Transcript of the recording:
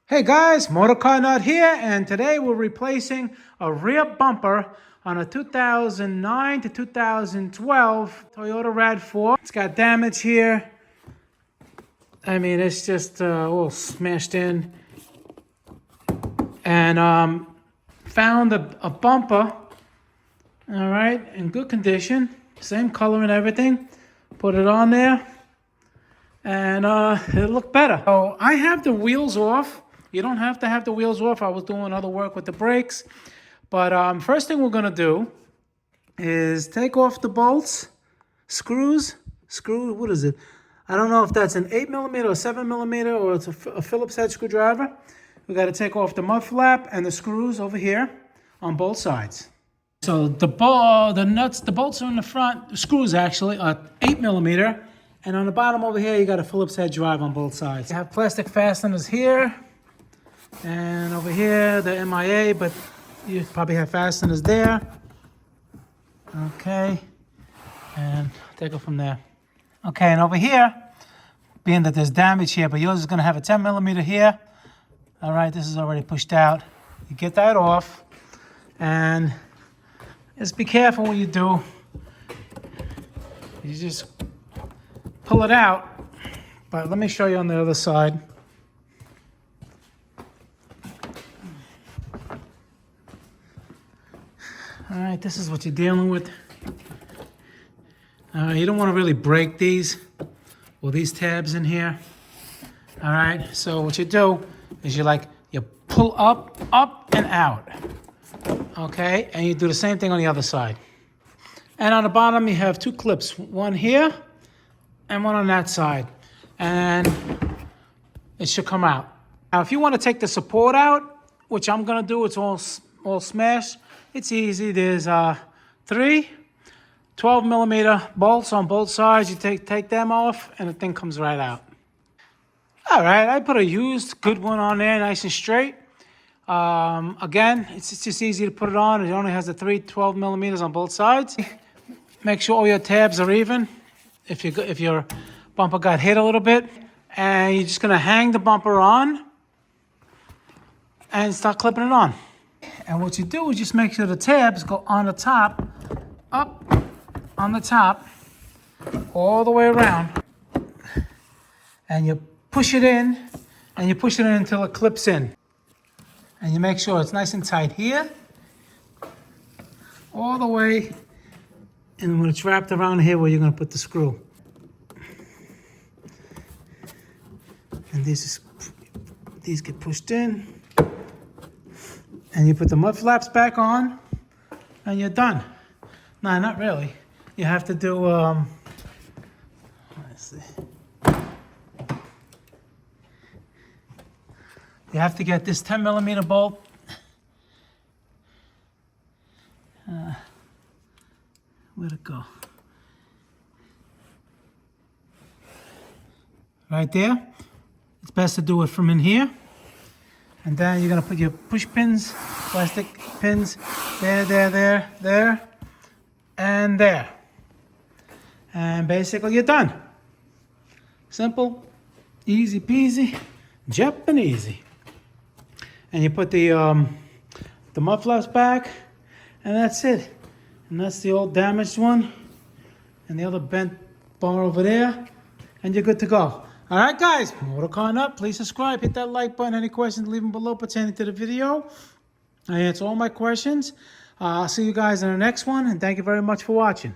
Hey guys, MotorCarNut here, and today we're replacing a rear bumper on a 2009 to 2012 Toyota RAV4. It's got damage here. I mean, it's just all smashed in. And found a bumper, all right, in good condition, same color and everything. Put it on there, and it looked better. So I have the wheels off. You don't have to have the wheels off. I was doing other work with the brakes. But first thing we're gonna do is take off the bolts, screws, what is it? I don't know if that's an 8mm or 7mm or it's a Phillips head screwdriver. We gotta take off the mud flap and the screws over here on both sides. So the bolts are in the front, the screws actually are 8mm. And on the bottom over here, you got a Phillips head drive on both sides. You have plastic fasteners here. And over here, the MIA, but you probably have fasteners there. Okay, and take it from there. Okay, and over here, being that there's damage here, but yours is gonna have a 10mm here. All right, this is already pushed out. You get that off, and just be careful what you do. You just pull it out, but let me show you on the other side. All right, this is what you're dealing with. You don't want to really break these or these tabs in here. All right, so what you do is you pull up and out. Okay, and you do the same thing on the other side. And on the bottom, you have two clips, one here and one on that side. And it should come out. Now, if you want to take the support out, which I'm gonna do, it's all smashed. It's easy. There's 3 12mm bolts on both sides. You take them off and the thing comes right out. All right, I put a used good one on there, nice and straight. Again, it's just easy to put it on. It only has the 3 12mm on both sides. Make sure all your tabs are even. If your bumper got hit a little bit, and you're just gonna hang the bumper on and start clipping it on. And what you do is just make sure the tabs go on the top, up on the top, all the way around. And you push it in, and you push it in until it clips in. And you make sure it's nice and tight here, all the way, and when it's wrapped around here where you're gonna put the screw. And these get pushed in. And you put the mud flaps back on, and you're done. No, not really. You have to do, let's see. You have to get this 10mm bolt. Where'd it go? Right there. It's best to do it from in here. And then you're gonna put your push pins, plastic pins, there, and there. And basically you're done. Simple, easy peasy, Japanesey. And you put the mud flaps back, and that's it. And that's the old damaged one, and the other bent bar over there, and you're good to go. All right, guys, MotorCarNut, please subscribe, hit that like button. Any questions, leave them below pertaining to the video. I answer all my questions. I'll see you guys in the next one, and thank you very much for watching.